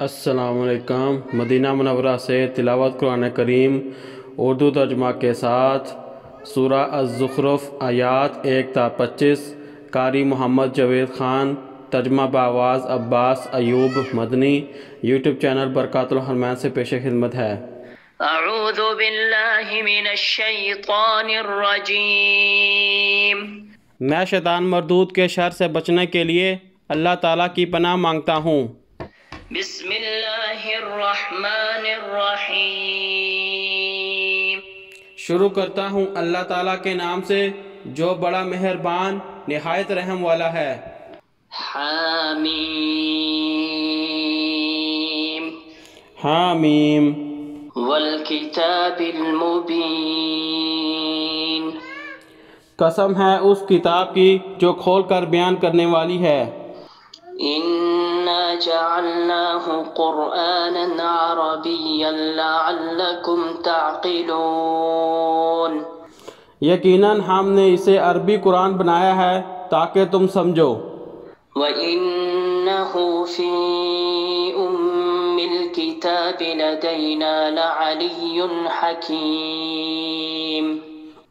السلام علیکم۔ مدینہ منورہ سے تلاوت قرآن کریم اردو ترجمہ کے ساتھ سورہ الزخرف آیات 1 تا 25، قاری محمد جاوید خان، ترجمہ بآواز عباس ایوب مدنی، یوٹیوب چینل برکات الحرمین سے پیش خدمت ہے۔ اعوذ باللہ من الشیطان الرجیم۔ میں شیطان مردود کے شر سے بچنے کے لیے اللہ تعالیٰ کی پناہ مانگتا ہوں۔ بسم اللہ الرحمن الرحیم۔ شروع کرتا ہوں اللہ تعالیٰ کے نام سے جو بڑا مہربان نہایت رحم والا ہے۔ حامیم۔ حامیم۔ والکتاب المبین۔ قسم ہے اس کتاب کی جو کھول کر بیان کرنے والی ہے۔ اِنَّا جَعَلْنَاهُ قُرْآنًا عَرَبِيًّا لَعَلَّكُمْ تَعْقِلُونَ۔ یقیناً ہم نے اسے عربی قرآن بنایا ہے تاکہ تم سمجھو۔ وَإِنَّهُ فِي أُمِّ الْكِتَابِ لَدَيْنَا لَعَلِيٌّ حَكِيمٌ۔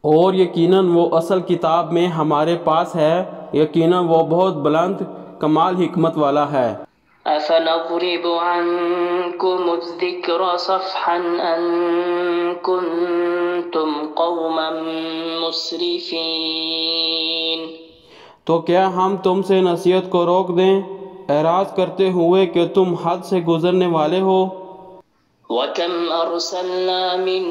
اور یقیناً وہ اصل کتاب میں ہمارے پاس ہے، یقیناً وہ بہت بلند کمال حکمت والا ہے۔ أَفَنَضْرِبُ عَنْكُمُ الذِّكْرَ صَفْحًا أَن كُنتُمْ قَوْمًا مُسْرِفِينَ۔ تو کیا ہم تم سے نصیحت کو روک دیں اعراض کرتے ہوئے کہ تم حد سے گزرنے والے ہو؟ وَكَمْ أَرْسَلْنَا مِن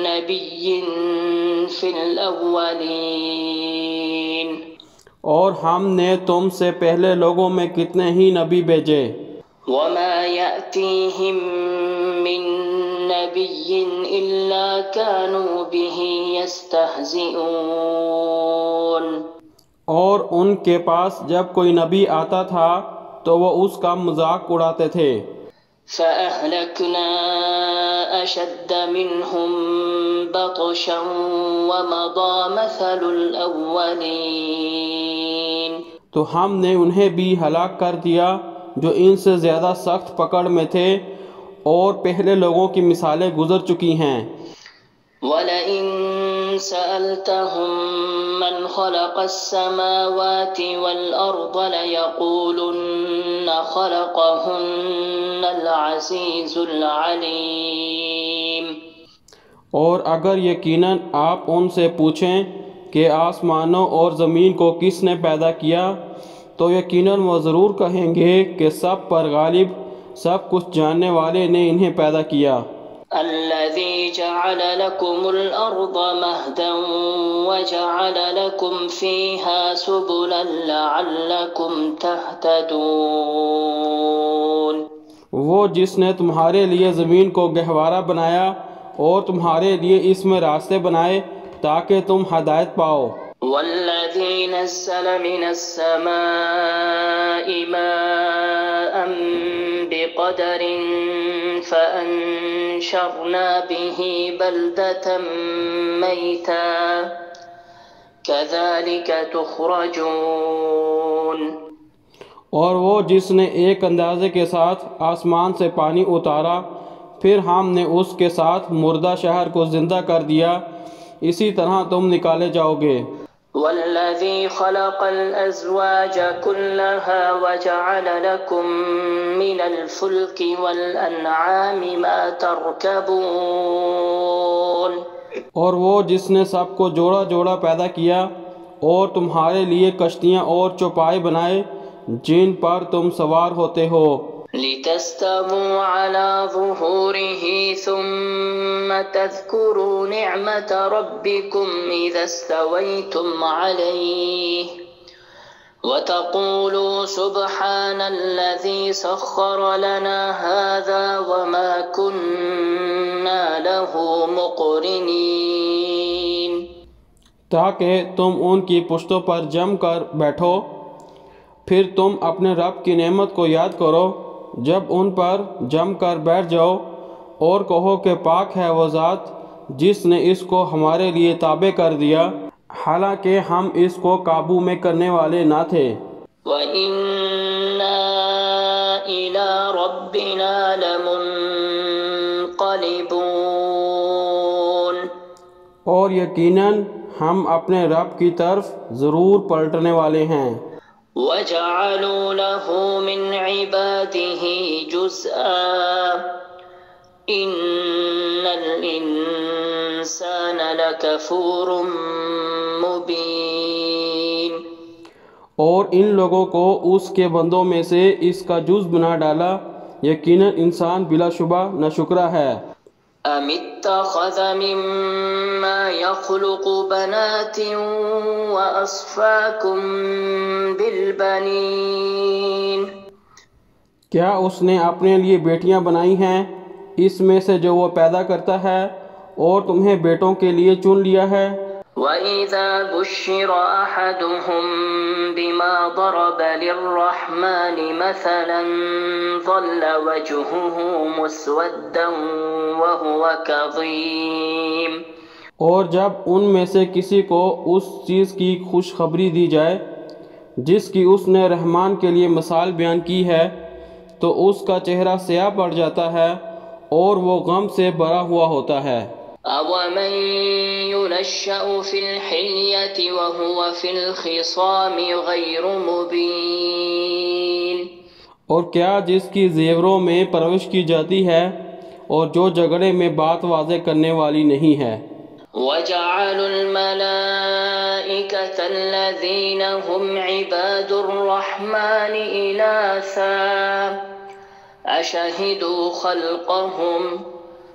نَّبِيٍّ فِي الْأَوَّلِينَ۔ اور ہم نے تم سے پہلے لوگوں میں کتنے ہی نبی بھیجے۔ وَمَا يَأْتِيهِم مِّن نَّبِيٍّ إِلَّا كَانُوا بِهِ يَسْتَهْزِئُونَ۔ اور ان کے پاس جب کوئی نبی آتا تھا تو وہ اس کا مذاق اڑاتے تھے۔ فَأَهْلَكْنَا أَشَدَّ مِنْهُمْ بَطْشًا وَمَضَىٰ مَثَلُ الْأَوَّلِينَ۔ تو ہم نے انہیں بھی ہلاک کر دیا جو ان سے زیادہ سخت پکڑ میں تھے، اور پہلے لوگوں کی مثالیں گزر چکی ہیں۔ وَلَئِن سَأَلْتَهُم مَّنْ خَلَقَ السَّمَاوَاتِ وَالْأَرْضَ لَيَقُولُنَّ خَلَقَهُنَّ الْعَزِيزُ الْعَلِيمُ۔ اور اگر یقیناً آپ ان سے پوچھیں کہ آسمانوں اور زمین کو کس نے پیدا کیا، تو یقیناً وہ ضرور کہیں گے کہ سب پر غالب، سب کچھ جاننے والے نے انہیں پیدا کیا۔ الذي جعل لكم الأرض مهدا وجعل لكم فيها سبلا لعلكم تهتدون۔ وہ جس نے تمہارے لیے زمین کو گہوارہ بنایا اور تمہارے لیے اس میں راستے بنائے تاکہ تم ہدایت پاؤ۔ والذي نزل من السماء ماء بقدر فأنشرنا به بلدة ميتا كذلك تخرجون۔ اور وہ جس نے ایک اندازے کے ساتھ آسمان سے پانی اتارا، پھر ہم نے اس کے ساتھ مردہ شہر کو زندہ کر دیا، اسی طرح تم نکالے جاؤ گے۔ والذي خلق الأزواج كلها وجعل لكم من الفلك والأنعام ما تركبون۔ اور وہ جس نے سب کو جوڑا جوڑا پیدا کیا اور تمہارے لیے کشتیاں اور چوپائے بنائے جن پر تم سوار ہوتے ہو۔ لتستووا على ظهوره ثم تذكروا نعمة ربكم إذا استويتم عليه وتقولوا سبحان الذي سخر لنا هذا وما كنا له مقرنين۔ تاکہ تم ان کی پشتوں پر جم کر بیٹھو، پھر تم اپنے رب کی نعمت کو یاد کرو جب ان پر جم کر بیٹھ جاؤ، اور کہو کہ پاک ہے وہ ذات جس نے اس کو ہمارے لیے تابع کر دیا، حالانکہ ہم اس کو قابو میں کرنے والے نہ تھے۔ وَإِنَّا إِلَى رَبِّنَا ربنا لمنقلبون. اور یقیناً ہم اپنے رب کی طرف ضرور پلٹنے والے ہیں. وجعلوا له من عباده جزءا إن الإنسان لكفور مبين. اور ان لوگوں کو اس کے بندوں میں سے اس کا جز بنا ڈالا، یقیناً انسان بلا شبہ ناشکرا ہے. أم اتخذ مما يخلق بنات وأصفاكم بالبنين. کیا اس نے اپنے لیے بیٹیاں بنائی ہیں اس میں سے جو وہ پیدا کرتا ہے، اور تمہیں بیٹوں کے لیے چن لیا ہے؟ وَإِذَا بُشِّرَ أَحَدُهُم بِمَا ضَرَبَ لِلرَّحْمَنِ مَثَلًا ظَلَّ وَجْهُهُ مُسْوَدًّا وَهُوَ كَظِيمٌ. اور جب ان میں سے کسی کو اس چیز کی خوشخبری دی جائے جس کی اس نے رحمان کے لیے مثال بیان کی ہے، تو اس کا چہرہ سیاہ پڑ جاتا ہے اور وہ غم سے بھرا ہوا ہوتا ہے. أَوَمَن يُنَشَّأُ فِي الْحِلْيَةِ وَهُوَ فِي الْخِصَامِ غَيْرُ مُبِينٍ. اور کیا جس کی زیوروں میں پرورش کی جاتی ہے اور جو جھگڑے میں بات واضح کرنے والی نہیں ہے. وَجَعَلُوا الْمَلَائِكَةَ الَّذِينَ هُمْ عِبَادُ الرَّحْمَنِ إِنَاثًا أَشَهِدُوا خَلْقَهُمْ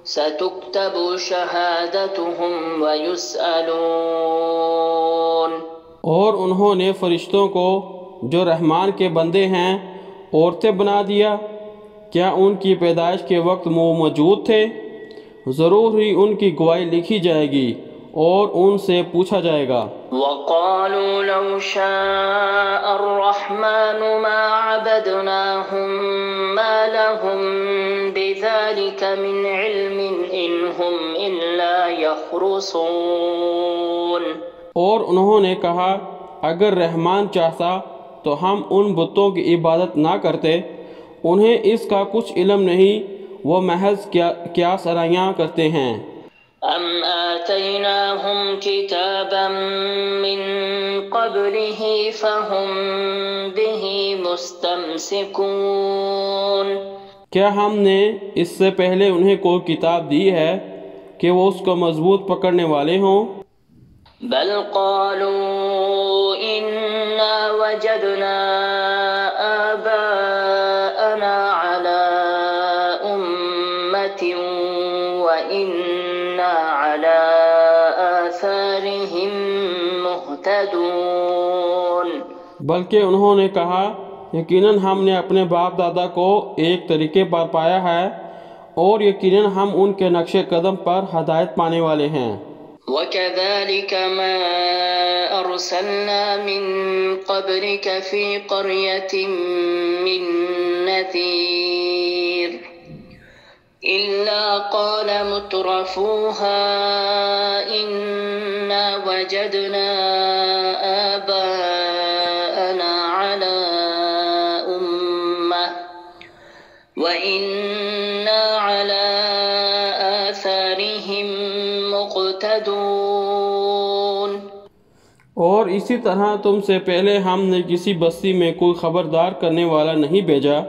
سَتُكْتَبُ شَهَادَتُهُمْ وَيُسْأَلُونَ. اور انہوں نے فرشتوں کو جو رحمان کے بندے ہیں عورتیں بنا دیا. کیا ان کی پیدائش کے وقت وہ موجود تھے؟ ضرور ہی ان کی گواہی لکھی جائے گی اور ان سے پوچھا جائے گا. وَقَالُوا لَوْ شَاءَ الرَّحْمَنُ مَا عَبَدْنَاهُمْ مَا لَهُمْ بِذَلِكَ مِنْ عِلْمٍ إِنْ هُمْ إِلَّا يَخْرُصُونَ. اور انہوں نے کہا اگر رحمان چاہتا تو ہم ان بتوں کی عبادت نہ کرتے، انہیں اس کا کچھ علم نہیں، وہ محض قیاس آرائیاں کرتے ہیں. أَمْ آتَيْنَاهُمْ كِتَابًا مِّن قَبْلِهِ فَهُمْ بِهِ مُسْتَمْسِكُونَ. کیا ہم نے اس سے پہلے انہیں کوئی کتاب دی ہے کہ وہ اس کو مضبوط پکڑنے والے ہوں؟ بل قالوا إنا وجدنا آباءنا على أمة وإنا على آثارهم مهتدون. بلکہ انہوں نے کہا یقیناً ہم نے اپنے باپ دادا کو ایک طریقے پر پایا ہے اور یقیناً ہم ان کے نقش قدم پر ہدایت پانے والے ہیں. وَكَذَلِكَ مَا أَرْسَلْنَا مِن قَبْلِكَ فِي قَرْيَةٍ مِّن نَّذِيرٍ إِلَّا قَالَ مُتْرَفُوهَا إِنَّا وَجَدْنَا آبَاءَنَا عَلَى أُمَّةٍ وَإِنَّا عَلَى آثَارِهِم مُقْتَدُونَ. اور اسی طرح تم سے پہلے ہم نے کسی بستی میں کوئی خبردار کرنے والا نہیں بھیجا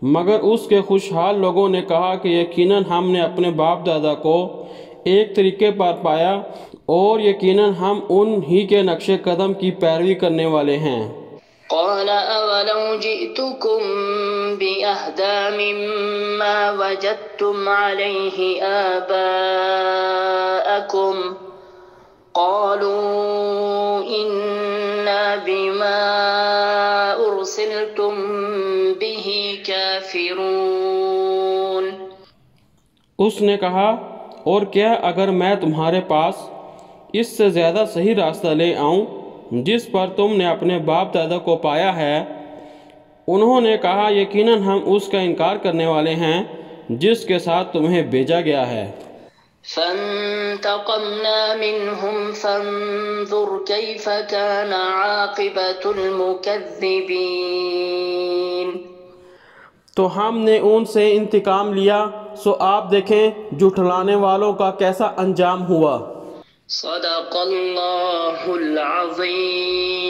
مگر اس کے خوشحال لوگوں نے کہا کہ یقیناً ہم نے اپنے باپ دادا کو ایک طریقے پر پایا اور یقیناً ہم ان ہی کے نقش قدم کی پیروی کرنے والے ہیں. قال أولو جئتكم بأهدى مما وجدتم عليه آباءكم قالوا إنا بما أرسلتم به كافرون. اس نے کہا اور کیا اگر میں تمہارے پاس اس سے زیادہ صحیح راستہ لے آؤں جس پر تم نے اپنے باپ دادا کو پایا ہے؟ انہوں نے کہا یقیناً ہم اس کا انکار کرنے والے ہیں جس کے ساتھ تمہیں بھیجا گیا ہے. فانتقمنا منهم فانظر كيف كان عاقبة المكذبين. تو ہم نے ان سے انتقام لیا، سو آپ دیکھیں جھٹلانے والوں کا کیسا انجام ہوا۔ صدق اللہ العظیم۔